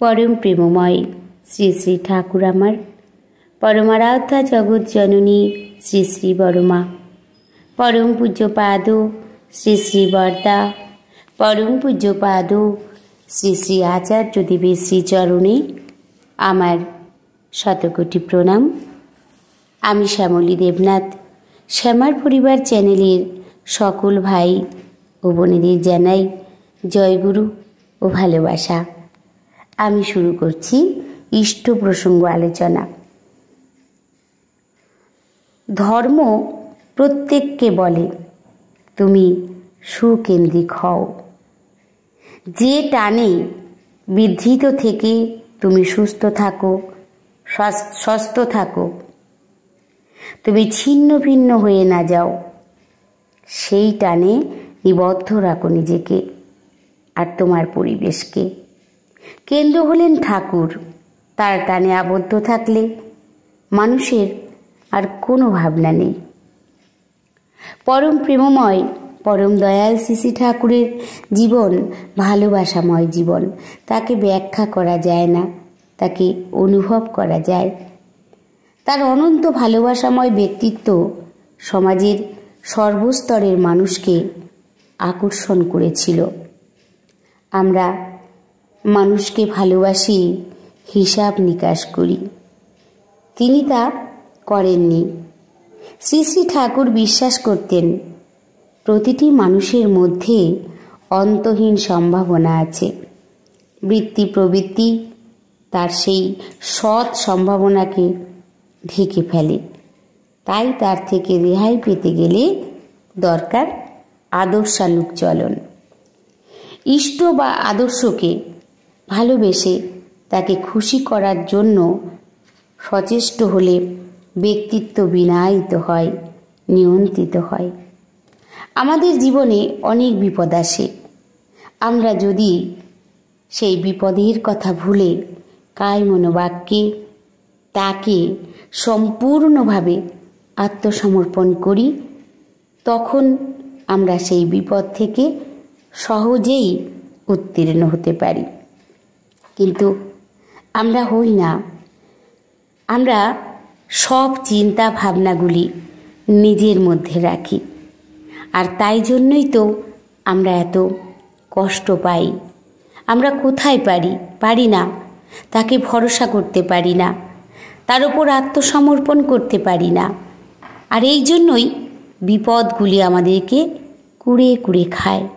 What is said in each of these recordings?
परम प्रेममय श्री श्री ठाकुर आमार परमाराध्या जगत जननी श्री श्री बड़मा परम पूज्यपाद श्री श्री बरदा परम पूज्यपाद श्री श्री आचार्य देवेर श्री चरणे आमार शतकोटी प्रणाम। आमी श्यामली देवनाथ श्यामार परिवार चैनेलेर सकल भाई ओ बोनेदेर जानाई जयगुरु ओ भालोबासा। आमी शुरू करছি इष्ट प्रसंग आलोचना। धर्म प्रत्येकके बोले तुमी सुकेंद्रिक हओ, जे टाने विधृत थेके तुमी सुस्थ थाको, स्वस्थ थाको, तुमी छिन्न भिन्न हये ना जाओ, सेई टाने निबद्ध राखो निजेके और तोमार परिवेशके। केंद्र हलेन ठाकुर, तार टाने आबद्ध थाकले मानुषेर आर कोनो भावना नेই। परम प्रेममय परम दयाल श्री श्री ठाकुरेर जीवन भालोबासामय जीवन। ताके व्याख्या करा जाए ना, ताके अनुभव करा जाए। तार अनंत भालोबासामय व्यक्तित्व समाजेर सर्वस्तरेर मानुषके आकर्षण करेছিল। आमरा मानुषके भालोबासी हिसाब निकाश करी, तिनी ता करेनনি। श्री श्री ठाकुर विश्वास करतेन प्रतिटी मानुषेर मध्य अंतहीन सम्भावना आछे। वृत्ति प्रवृत्ति तार सेई सৎ सम्भावनाके ढेके फेले। ताई तार थेके रेहाई पेते गेले दरकार आदर्शानुग चलन। इष्ट बा आदर्शके भालोबेसे ताके खुशी करार जोन्नो सचेष्ट होले व्यक्तित्व विनायित हय, नियंत्रित हय। आमादेर जीवने अनेक विपद आसे। आमरा यदि सेई विपदेर कथा भुले काय मनोबाक्ये ताके सम्पूर्णभावे आत्मसमर्पण करी, तखन आमरा सेई विपद थेके सहजेई उत्तीर्ण होते पारी। किन्तु आमरा हई ना। आमरा सब चिंता भावनागुली निजेर मध्य राखी, और ताई जन्यई तो आमरा एत कष्ट पाई। आमरा कोथाय पारी ना, ताके भरोसा करते पारी ना, तार उपर आत्मसमर्पण करते पारी ना। और एई जन्यई विपदगुली आमादेरके कुड़े कुड़े खाय।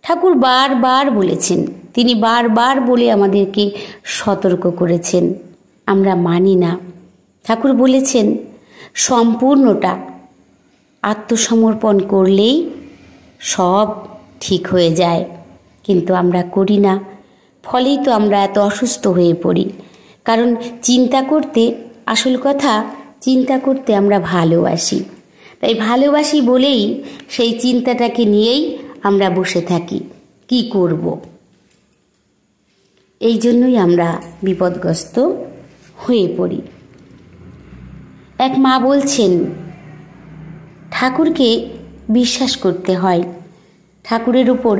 ठाकुर बार बार बोलेছেন, তিনি बार बार बोले आमादेरके सतर्क करेছেন, আমরা মানি না। ঠাকুর বলেছেন সম্পূর্ণটা আত্মসমর্পণ করলেই সব ঠিক হয়ে যায়, কিন্তু আমরা করি না। ফলেই তো আমরা এত অসুস্থ হয়ে পড়ি। কারণ চিন্তা করতে, আসল কথা চিন্তা করতে আমরা ভালোবাসি। তাই ভালোবাসি বলেই সেই চিন্তাটাকে নিয়েই আমরা বসে থাকি কি করব। এই জন্যই আমরা বিপদগ্রস্ত হয়ে পড়ি। এক মা বলছেন ঠাকুরকে বিশ্বাস করতে হয়, ঠাকুরের উপর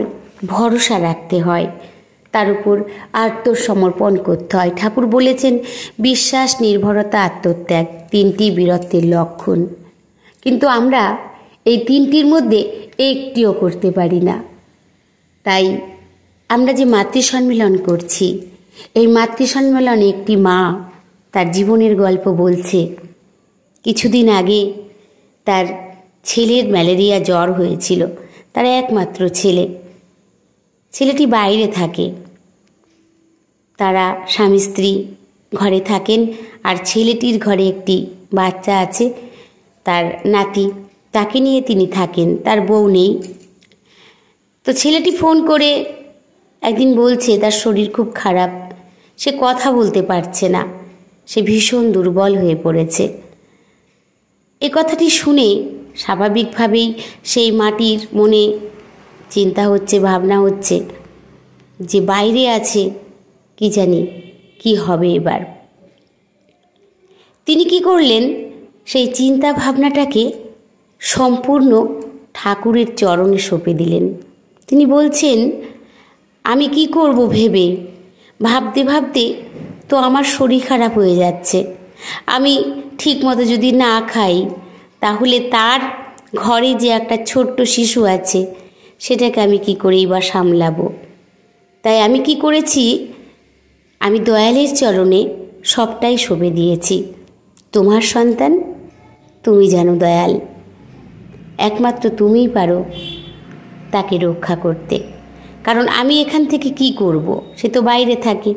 ভরসা রাখতে হয়, তার উপর আত্মসমর্পণ করতে হয়। ঠাকুর বলেছেন বিশ্বাস, নির্ভরতা, আত্মত্যাগ তিনটি বীরত্বের লক্ষণ। কিন্তু আমরা এই তিনটির মধ্যে একটিও করতে পারি না। তাই আমরা যে মাতৃ সম্মেলন করছি, এই মাতৃ সম্মেলনে একটি মা তার জীবনের গল্প বলছে। কিছুদিন আগে তার ছেলের ম্যালেরিয়া জ্বর হয়েছিল। তার একমাত্র ছেলে, ছেলেটি বাইরে থাকে। তারা স্বামী স্ত্রী ঘরে থাকেন, আর ছেলেটির ঘরে একটি বাচ্চা আছে, তার নাতি, তাকে নিয়ে তিনি থাকেন, তার বউ নেই। তো ছেলেটি ফোন করে একদিন বলছে তার শরীর খুব খারাপ, সে কথা বলতে পারছে না, সে ভীষণ দুর্বল হয়ে পড়েছে। এ কথাটি শুনে স্বাভাবিকভাবেই সেই মাটির মনে চিন্তা হচ্ছে, ভাবনা হচ্ছে যে বাইরে আছে, কি জানি কি হবে এবার। তিনি কি করলেন, সেই চিন্তা ভাবনাটাকে সম্পূর্ণ ঠাকুরের চরণে সঁপে দিলেন। তিনি বলছেন আমি কি করব ভেবে ভাবতে ভাবতে তো আমার শরীর খারাপ হয়ে যাচ্ছে। আমি ঠিক মতো যদি না খাই তাহলে তার ঘরে যে একটা ছোট্ট শিশু আছে সেটাকে আমি কি করেই বা সামলাবো। তাই আমি কি করেছি, আমি দয়ালের চরণে সবটাই সঁপে দিয়েছি। তোমার সন্তান, তুমি জানো দয়াল, একমাত্র তুমিই পারো তাকে রক্ষা করতে। কারণ আমি এখান থেকে কি করব, সে তো বাইরে থাকে।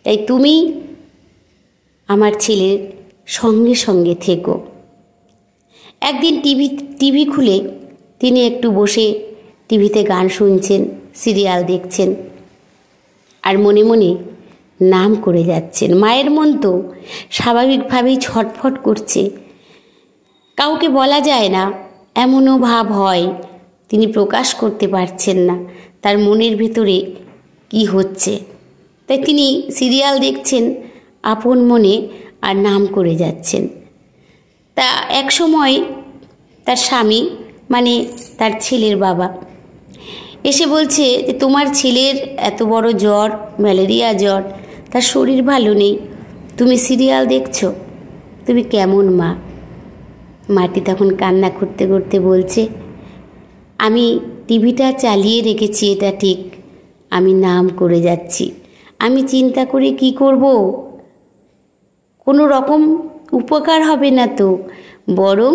তাই তুমি আমার ছেলের সঙ্গে সঙ্গে থেকো। একদিন টিভি খুলে তিনি একটু বসে টিভিতে গান শুনছেন, সিরিয়াল দেখছেন, আর মনে মনে নাম করে যাচ্ছেন। মায়ের মন তো স্বাভাবিকভাবেই ছটফট করছে। কাউকে বলা যায় না, এমনও ভাব হয় তিনি প্রকাশ করতে পারছেন না তার মনের ভেতরে কি হচ্ছে। তাই তিনি সিরিয়াল দেখছেন আপন মনে আর নাম করে যাচ্ছেন। তা এক সময় তার স্বামী, মানে তার ছেলের বাবা, এসে বলছে যে তোমার ছেলের এত বড় জ্বর, ম্যালেরিয়া জ্বর, তার শরীর ভালো নেই, তুমি সিরিয়াল দেখছো, তুমি কেমন মা? মাটি তখন কান্না করতে করতে বলছে, আমি টিভিটা চালিয়ে রেখেছি এটা ঠিক, আমি নাম করে যাচ্ছি। আমি চিন্তা করে কি করব, কোনো রকম উপকার হবে না তো, বরং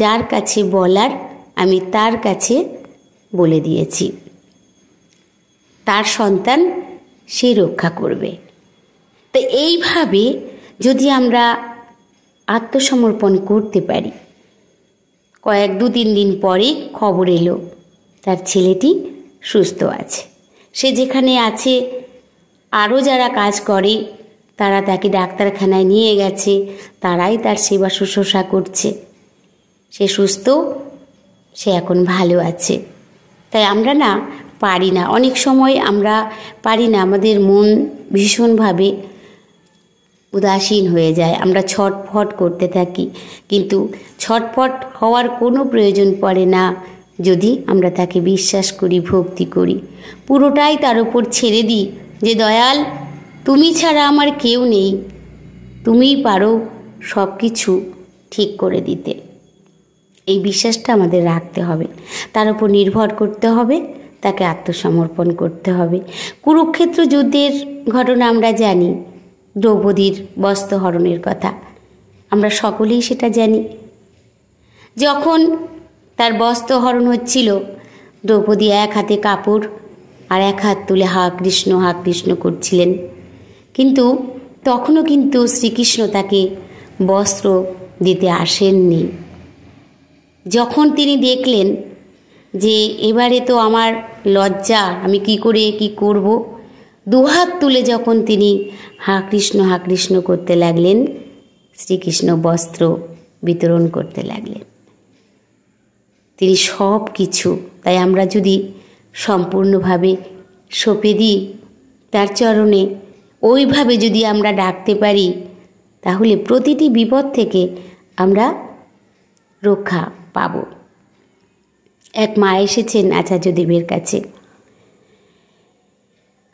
যার কাছে বলার আমি তার কাছে বলে দিয়েছি, তার সন্তান সে রক্ষা করবে। তো এইভাবে যদি আমরা আত্মসমর্পণ করতে পারি, কয়েক 2-3 দিন পরে খবর এলো তার ছেলেটি সুস্থ আছে। সে যেখানে আছে আরও যারা কাজ করে তারা তাকে ডাক্তারখানায় নিয়ে গেছে, তারাই তার সেবা শুশ্রূষা করছে। সে সুস্থ, সে এখন ভালো আছে। তাই আমরা না পারি না, অনেক সময় আমরা পারি না, আমাদের মন ভীষণভাবে উদাসীন হয়ে যায়, আমরা ছটফট করতে থাকি। কিন্তু ছটফট হওয়ার কোনো প্রয়োজন পড়ে না যদি আমরা তাকে বিশ্বাস করি, ভক্তি করি, পুরোটাই তার উপর ছেড়ে দিই যে দয়াল তুমি ছাড়া আমার কেউ নেই, তুমিই পারো সব কিছু ঠিক করে দিতে। এই বিশ্বাসটা আমাদের রাখতে হবে, তার উপর নির্ভর করতে হবে, তাকে আত্মসমর্পণ করতে হবে। কুরুক্ষেত্র যুদ্ধের ঘটনা আমরা জানি, দ্রৌপদীর বস্ত্রহরণের কথা আমরা সকলেই সেটা জানি। যখন তার বস্ত্রহরণ হচ্ছিল, দ্রৌপদী এক হাতে কাপড় আর এক হাত তুলে হা কৃষ্ণ করছিলেন, কিন্তু তখনও কিন্তু শ্রীকৃষ্ণ তাকে বস্ত্র দিতে আসেননি। যখন তিনি দেখলেন যে এবারে তো আমার লজ্জা, আমি কি করে কি করব, দুহাত তুলে যখন তিনি হা কৃষ্ণ করতে লাগলেন, শ্রীকৃষ্ণ বস্ত্র বিতরণ করতে লাগলেন। তিনি সব কিছু, তাই আমরা যদি সম্পূর্ণভাবে সঁপে দিই তার চরণে, ওইভাবে যদি আমরা ডাকতে পারি, তাহলে প্রতিটি বিপদ থেকে আমরা রক্ষা পাব। এক মা এসেছেন আচার্যদেবের কাছে।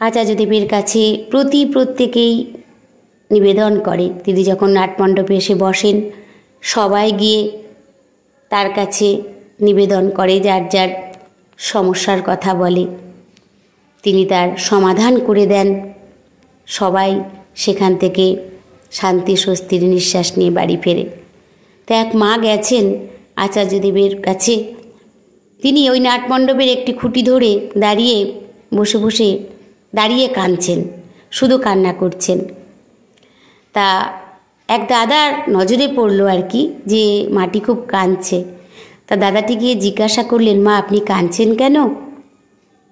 আচার্যদেবের কাছে প্রত্যেকেই নিবেদন করে, তিনি যখন নাটমণ্ডপে এসে বসেন সবাই গিয়ে তার কাছে নিবেদন করে, যার যার সমস্যার কথা বলে, তিনি তার সমাধান করে দেন। সবাই সেখান থেকে শান্তি স্বস্তির নিঃশ্বাস নিয়ে বাড়ি ফেরে। তো এক মা গেছেন আচার্যদেবের কাছে, তিনি ওই নাটমণ্ডপের একটি খুঁটি ধরে দাঁড়িয়ে কাঁদছেন, শুধু কান্না করছেন। তা এক দাদার নজরে পড়লো আর কি, যে মাটি খুব কাঁদছে। তা দাদাটি গিয়ে জিজ্ঞাসা করলেন, মা আপনি কাঁদছেন কেন?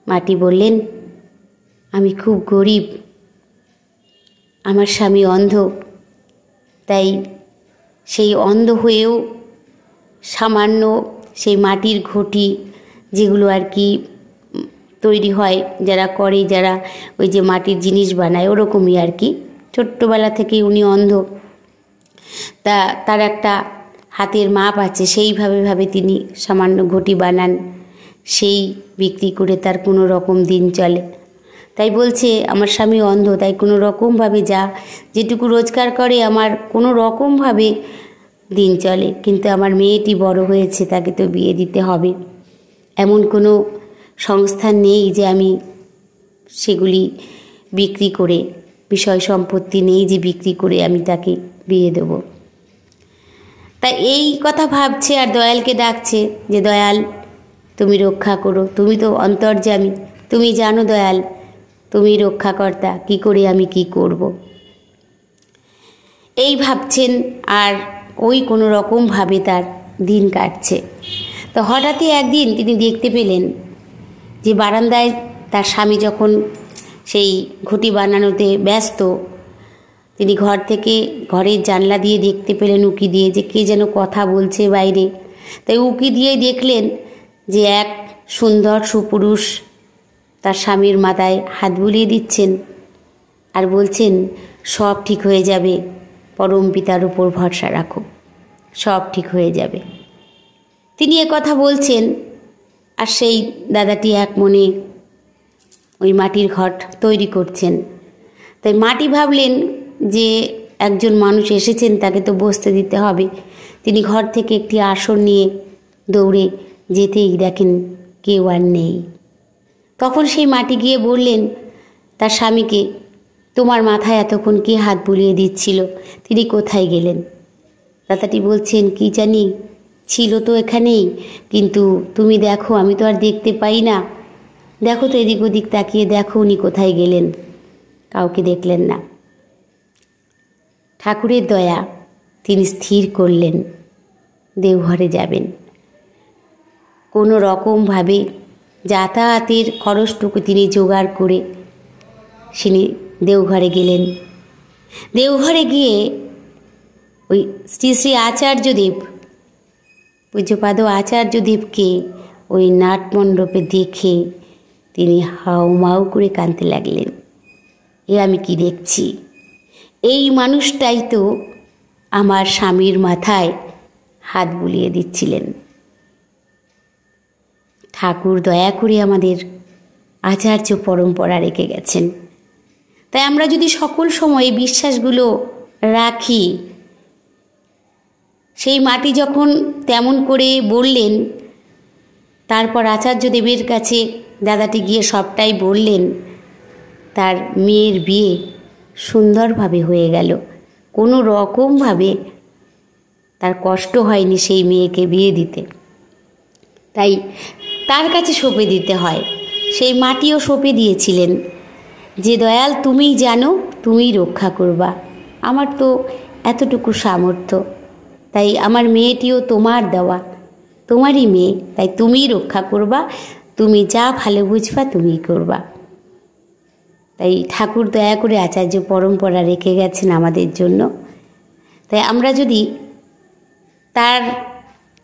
মাটি বললেন, আমি খুব গরিব, আমার স্বামী অন্ধ, তাই সেই অন্ধ হয়েও সামান্য সেই মাটির ঘটি যেগুলো আর কি তৈরি হয়, যারা ওই যে মাটির জিনিস বানায় ওরকমই আর কি, ছোট্টবেলা থেকেই উনি অন্ধ। তা তার একটা হাতের মাপ আছে, সেইভাবে তিনি সামান্য ঘটি বানান, সেই বিক্রি করে তার কোনো রকম দিন চলে। তা তাই বলছে আমার স্বামী অন্ধ, তাই কোনো রকমভাবে যা যেটুকু রোজগার করে আমার কোনো রকমভাবে দিন চলে, কিন্তু আমার মেয়েটি বড় হয়েছে, তাকে তো বিয়ে দিতে হবে। এমন কোনো সংস্থান নেই যে আমি সেগুলি বিক্রি করে, বিষয় সম্পত্তি নেই যে বিক্রি করে আমি তাকে বিয়ে দেব। তাই এই কথা ভাবছে আর দয়ালকে ডাকছে যে দয়াল তুমি রক্ষা করো, তুমি তো অন্তর্যামী, তুমি জানো দয়াল, তুমি রক্ষাকর্তা, কি করে আমি কি করব। এই ভাবছেন আর ওই কোনো রকমভাবে তার দিন কাটছে। তো হঠাৎই একদিন তিনি দেখতে পেলেন যে বারান্দায় তার স্বামী যখন সেই ঘটি বানানোতে ব্যস্ত, তিনি ঘর থেকে ঘরের জানলা দিয়ে দেখতে পেলেন উকি দিয়ে যে কে যেন কথা বলছে বাইরে। তাই উকি দিয়ে দেখলেন যে এক সুন্দর সুপুরুষ তার স্বামীর মাথায় হাত বুলিয়ে দিচ্ছেন আর বলছেন সব ঠিক হয়ে যাবে, পরম পিতার উপর ভরসা রাখো, সব ঠিক হয়ে যাবে। তিনি কথা বলছেন আর সেই দাদাটি এক মনে ওই মাটির ঘট তৈরি করছেন। তাই মাটি ভাবলেন যে একজন মানুষ এসেছেন, তাকে তো বসতে দিতে হবে। তিনি ঘর থেকে একটি আসন নিয়ে দৌড়ে যেতেই দেখেন কেউ আর নেই। তখন সেই মাটি গিয়ে বললেন তার স্বামীকে, তোমার মাথায় এতক্ষণ কে হাত বুলিয়ে দিচ্ছিল, তিনি কোথায় গেলেন? দাদাটি বলছেন কি জানি, ছিল তো এখানেই, কিন্তু তুমি দেখো আমি তো আর দেখতে পাই না, দেখো তো এদিক ওদিক তাকিয়ে দেখো উনি কোথায় গেলেন। কাউকে দেখলেন না। ঠাকুরের দয়া, তিনি স্থির করলেন দেওঘরে যাবেন। কোনো রকমভাবে যাতায়াতের খরচটুকু তিনি জোগাড় করে তিনি দেওঘরে গেলেন। দেওঘরে গিয়ে ওই শ্রী শ্রী আচার্যদেব, পূজ্যপাদ আচার্যদেবকে ওই নাটমণ্ডপে দেখে তিনি হাউমাউ করে কাঁদতে লাগলেন। এ আমি কি দেখছি, এই মানুষটাই তো আমার স্বামীর মাথায় হাত বুলিয়ে দিচ্ছিলেন। ঠাকুর দয়া করে আমাদের আচার্য পরম্পরা রেখে গেছেন। তাই আমরা যদি সকল সময় বিশ্বাসগুলো রাখি, সেই মাটি যখন তেমন করে বললেন, তারপর আচার্যদেবের কাছে দাদাটি গিয়ে সবটাই বললেন, তার মেয়ের বিয়ে সুন্দরভাবে হয়ে গেল। কোনো রকমভাবে তার কষ্ট হয়নি সেই মেয়েকে বিয়ে দিতে। তাই তার কাছে সঁপে দিতে হয়। সেই মাটিও সঁপে দিয়েছিলেন যে দয়াল তুমিই জানো, তুমিই রক্ষা করবা, আমার তো এতটুকু সামর্থ্য, তাই আমার মেয়েটিও তোমার দেওয়া, তোমারই মেয়ে, তাই তুমিই রক্ষা করবা, তুমি যা ভালো বুঝবা তুমিই করবা। তাই ঠাকুর দয়া করে আচার্য পরম্পরা রেখে গেছেন আমাদের জন্য। তাই আমরা যদি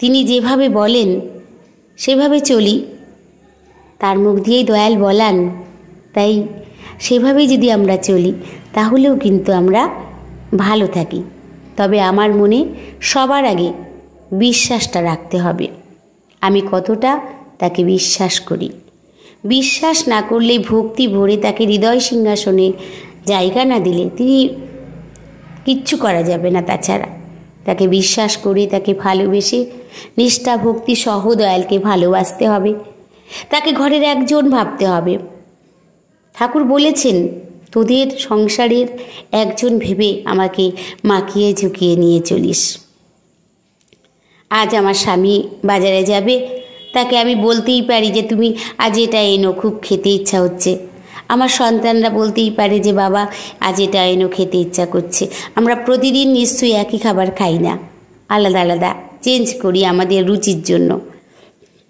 তিনি যেভাবে বলেন সেভাবে চলি, তার মুখ দিয়েই দয়াল বলান, তাই সেভাবেই যদি আমরা চলি তাহলেও কিন্তু আমরা ভালো থাকি। তবে আমার মনে সবার আগে বিশ্বাসটা রাখতে হবে, আমি কতটা তাকে বিশ্বাস করি। বিশ্বাস না করলে, ভক্তি ভরে তাকে হৃদয় সিংহাসনে জায়গা না দিলে তিনি কিচ্ছু করা যাবে না। তাছাড়া তাকে বিশ্বাস করে, তাকে ভালোবেসে, নিষ্ঠা ভক্তি সহ দয়ালকে ভালোবাসতে হবে, তাকে ঘরের একজন ভাবতে হবে। ঠাকুর বলেছেন, তোদের সংসারের একজন ভেবে আমাকে মাখিয়ে ঝুঁকিয়ে নিয়ে চলিস। আজ আমার স্বামী বাজারে যাবে, তাকে আমি বলতেই পারি যে তুমি আজ এটা এনো, খুব খেতে ইচ্ছা হচ্ছে। আমার সন্তানরা বলতেই পারে যে বাবা আজ এটা এনো, খেতে ইচ্ছা করছে। আমরা প্রতিদিন নিশ্চয়ই একই খাবার খাই না, আলাদা আলাদা চেঞ্জ করি আমাদের রুচির জন্য।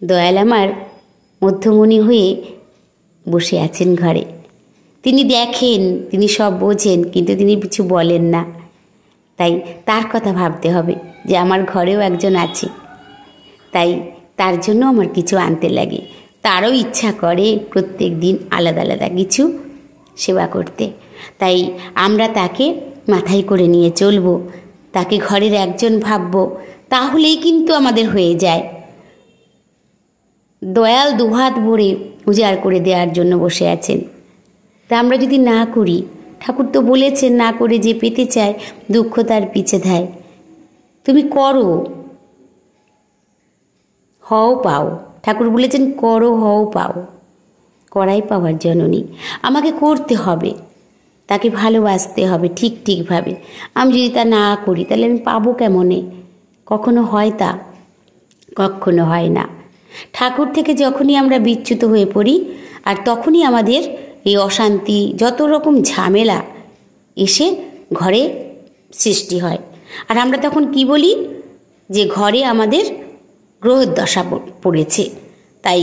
দয়াল আমার মধ্যমণি হয়ে বসে আছেন ঘরে, তিনি দেখেন, তিনি সব বোঝেন, কিন্তু তিনি কিছু বলেন না। তাই তার কথা ভাবতে হবে যে আমার ঘরেও একজন আছে, তাই তার জন্য আমার কিছু আনতে লাগে। তারও ইচ্ছা করে প্রত্যেক দিন আলাদা আলাদা কিছু সেবা করতে। তাই আমরা তাকে মাথায় করে নিয়ে চলবো, তাকে ঘরের একজন ভাববো, তাহলেই কিন্তু আমাদের হয়ে যায়। দয়াল দুহাত ভরে উজাড় করে দেওয়ার জন্য বসে আছেন। তা আমরা যদি না করি, ঠাকুর তো বলেছেন না করে যে পেতে চায় দুঃখ তার পিছে দেয়। তুমি করো, হও পাও। ঠাকুর বলেছেন করো হও পাও। করাই পাওয়ার জননী। আমাকে করতে হবে, তাকে ভালোবাসতে হবে ঠিকভাবে। আমি যদি তা না করি তাহলে আমি পাবো কেমনে? কখনো হয় তা? কখনো হয় না। ঠাকুর থেকে যখনই আমরা বিচ্যুত হয়ে পড়ি, আর তখনই আমাদের এই অশান্তি, যত রকম ঝামেলা এসে ঘরে সৃষ্টি হয়। আর আমরা তখন কি বলি? যে ঘরে আমাদের গ্রহের দশা পড়েছে, তাই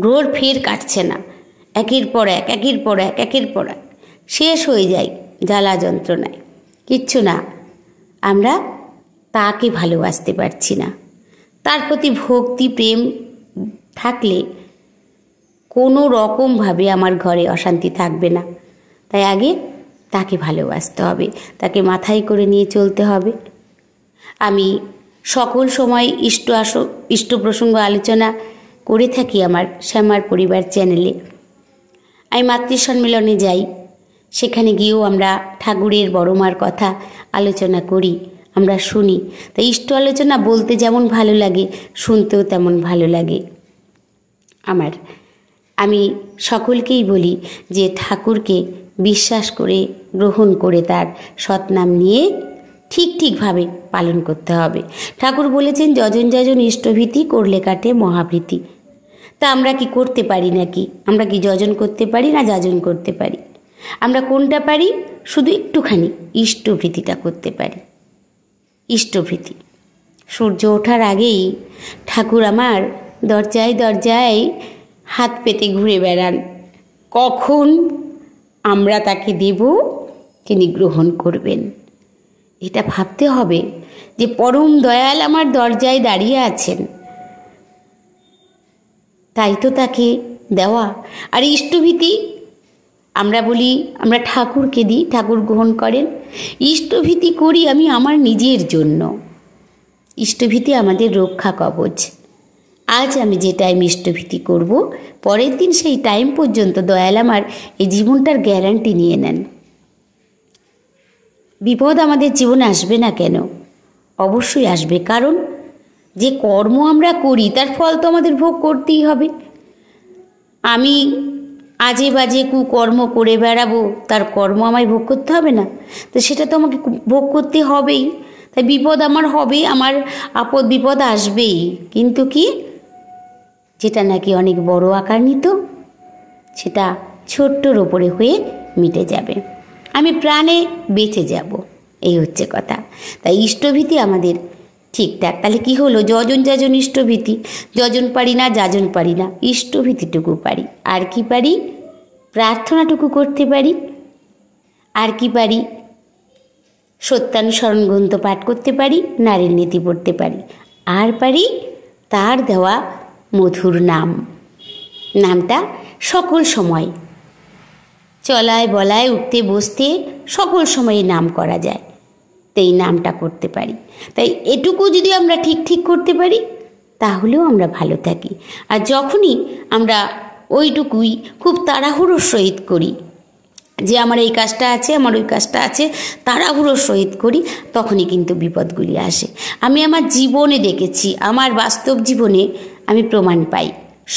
গ্রহর ফের কাটছে না। একের পর এক শেষ হয়ে যায় জ্বালা যন্ত্রণায়। কিচ্ছু না, আমরা তাকে ভালোবাসতে পারছি না। তার প্রতি ভক্তি প্রেম থাকলে কোনো রকমভাবে আমার ঘরে অশান্তি থাকবে না। তাই আগে তাকে ভালোবাসতে হবে, তাকে মাথায় করে নিয়ে চলতে হবে। আমি সকল সময় ইষ্ট প্রসঙ্গ আলোচনা করে থাকি আমার শ্যামার পরিবার চ্যানেলে। আমি মাতৃ সম্মেলনে যাই, সেখানে গিয়েও আমরা ঠাকুরের বড়মার কথা আলোচনা করি, আমরা শুনি। তাই ইষ্ট আলোচনা বলতে যেমন ভালো লাগে, শুনতেও তেমন ভালো লাগে আমার। আমি সকলকেই বলি যে ঠাকুরকে বিশ্বাস করে গ্রহণ করে তার সৎনাম নিয়ে ঠিকভাবে পালন করতে হবে। ঠাকুর বলেছেন যজন যজন ইষ্টভীতি করলে কাটে মহাভীতি। তা আমরা কি করতে পারি নাকি? আমরা কি যজন করতে পারি না যাজন করতে পারি? আমরা কোনটা পারি? শুধু একটুখানি ইষ্টভীতিটা করতে পারি। ইষ্টভীতি সূর্য ওঠার আগেই ঠাকুর আমার দরজায় হাত পেতে ঘুরে বেড়ান। কখন আমরা তাকে দেব, তিনি গ্রহণ করবেন। এটা ভাবতে হবে যে পরম দয়াল আমার দরজায় দাঁড়িয়ে আছেন, তাই তো তাকে দেওয়া। আর ইষ্টভীতি আমরা বলি আমরা ঠাকুরকে দিই, ঠাকুর গ্রহণ করেন। ইষ্টভীতি করি আমি আমার নিজের জন্য। ইষ্টভীতি আমাদের রক্ষা কবচ। আজ আমি যে টাইম ইষ্টভীতি করব, পরের দিন সেই টাইম পর্যন্ত দয়াল আমার এই জীবনটার গ্যারান্টি নিয়ে নেন। বিপদ আমাদের জীবনে আসবে না কেন? অবশ্যই আসবে, কারণ যে কর্ম আমরা করি তার ফল তো আমাদের ভোগ করতেই হবে। আমি আজে বাজে কুকর্ম করে বেড়াবো, তার কর্ম আমায় ভোগ করতে হবে না? তো সেটা তো আমাকে ভোগ করতে হবেই। তাই বিপদ আমার হবে, আমার আপদ বিপদ আসবেই, কিন্তু কি যেটা নাকি অনেক বড় আকার নিত সেটা ছোট্টর ওপরে হয়ে মিটে যাবে, আমি প্রাণে বেঁচে যাব। এই হচ্ছে কথা। তাই ইষ্টভীতি আমাদের ঠিকঠাক। তাহলে কি হলো? যজন যাজন ইষ্টভীতি। যজন পারি না, যাজন পারি না, ইষ্টভীতিটুকু পারি। আর কি পারি? প্রার্থনাটুকু করতে পারি। আর কি পারি? সত্যানুসরণ গ্রন্থ পাঠ করতে পারি, নারীর নীতি পড়তে পারি। আর পারি তার দেওয়া মধুর নামটা সকল সময় চলায় বলায় উঠতে বসতে সকল সময়ে নাম করা যায়, তো এই নামটা করতে পারি। তাই এটুকু যদি আমরা ঠিক করতে পারি তাহলেও আমরা ভালো থাকি। আর যখনই আমরা ওইটুকুই খুব তাড়াহুড়োর সহিত করি, যে আমার এই কাজটা আছে, আমার ওই কাজটা আছে, তাড়াহুড়োর সহিত করি, তখনই কিন্তু বিপদগুলি আসে। আমি আমার জীবনে দেখেছি, আমার বাস্তব জীবনে আমি প্রমাণ পাই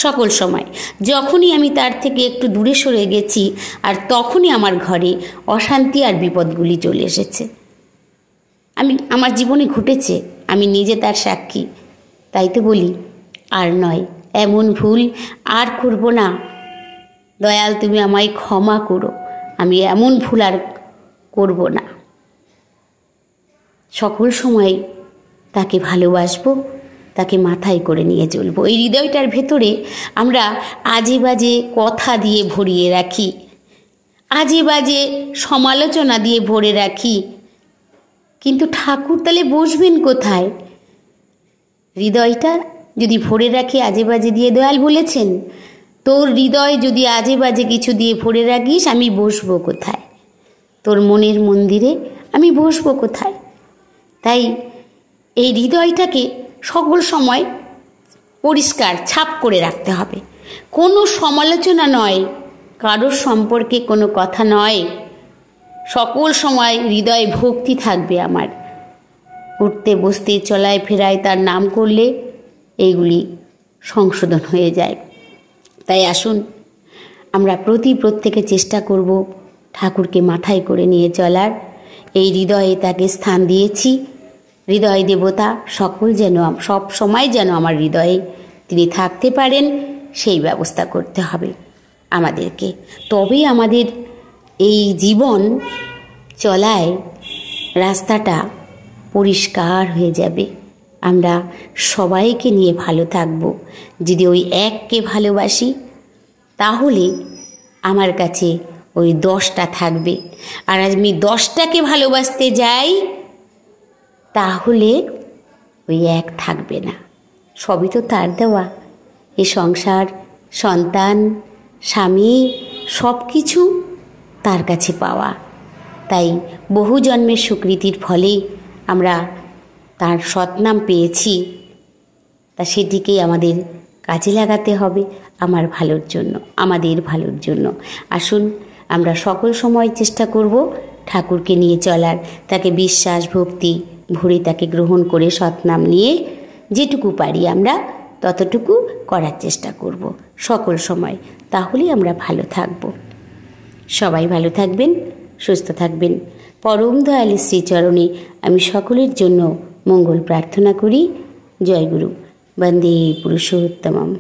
সকল সময়। যখনই আমি তার থেকে একটু দূরে সরে গেছি, আর তখনই আমার ঘরে অশান্তি আর বিপদগুলি চলে এসেছে। আমার জীবনে ঘটেছে, আমি নিজে তার সাক্ষী। তাই তো বলি আর নয়, এমন ভুল আর করব না। দয়াল তুমি আমায় ক্ষমা করো, আমি এমন ভুল আর করব না। সকল সময় তাকে ভালোবাসবো, তাকে মাথায় করে নিয়ে চলবো। এই হৃদয়টার ভেতরে আমরা আজে বাজে কথা দিয়ে ভরিয়ে রাখি, আজে বাজে সমালোচনা দিয়ে ভরে রাখি, কিন্তু ঠাকুর তাহলে বসবেন কোথায়? হৃদয়টা যদি ভরে রাখি আজে বাজে দিয়ে, দয়াল বলেছেন তোর হৃদয় যদি আজে বাজে কিছু দিয়ে ভরে রাখিস, আমি বসবো কোথায়? তোর মনের মন্দিরে আমি বসবো কোথায়? তাই এই হৃদয়টাকে সকল সময় পরিষ্কার ছাপ করে রাখতে হবে। কোনো সমালোচনা নয়, কারোর সম্পর্কে কোনো কথা নয়, সকল সময় হৃদয়ে ভক্তি থাকবে আমার। উঠতে বসতে চলায় ফেরায় তার নাম করলে এইগুলি সংশোধন হয়ে যায়। তাই আসুন আমরা প্রত্যেকে চেষ্টা করব ঠাকুরকে মাথায় করে নিয়ে চলার। এই হৃদয়ে তাকে স্থান দিয়েছি। হৃদয় দেবতা সকল যেন সব সময় যেন আমার হৃদয়ে তিনি থাকতে পারেন, সেই ব্যবস্থা করতে হবে আমাদেরকে। তবেই আমাদের এই জীবন চলায় রাস্তাটা পরিষ্কার হয়ে যাবে। আমরা সবাইকে নিয়ে ভালো থাকব। যদি ওই এককে ভালোবাসি তাহলে আমার কাছে ওই 10টা থাকবে। আর আমি 10টাকে ভালোবাসতে যাই তাহলে ওই এক থাকবে না। সবই তো তার দেওয়া। এ সংসার, সন্তান, স্বামী সব কিছু তার কাছে পাওয়া। তাই বহু জন্মের স্বীকৃতির ফলে আমরা তার সৎনাম পেয়েছি, তা সেটিকেই আমাদের কাজে লাগাতে হবে আমার ভালোর জন্য, আমাদের ভালোর জন্য। আসুন আমরা সকল সময় চেষ্টা করব ঠাকুরকে নিয়ে চলার, তাকে বিশ্বাস ভক্তি ভরে তাকে গ্রহণ করে সৎনাম নিয়ে যেটুকু পারি আমরা ততটুকু করার চেষ্টা করব সকল সময়। তাহলেই আমরা ভালো থাকব। সবাই ভালো থাকবেন, সুস্থ থাকবেন। পরম দয়ালের শ্রীচরণে আমি সকলের জন্য মঙ্গল প্রার্থনা করি। জয় গুরু। বন্দে পুরুষোত্তমম।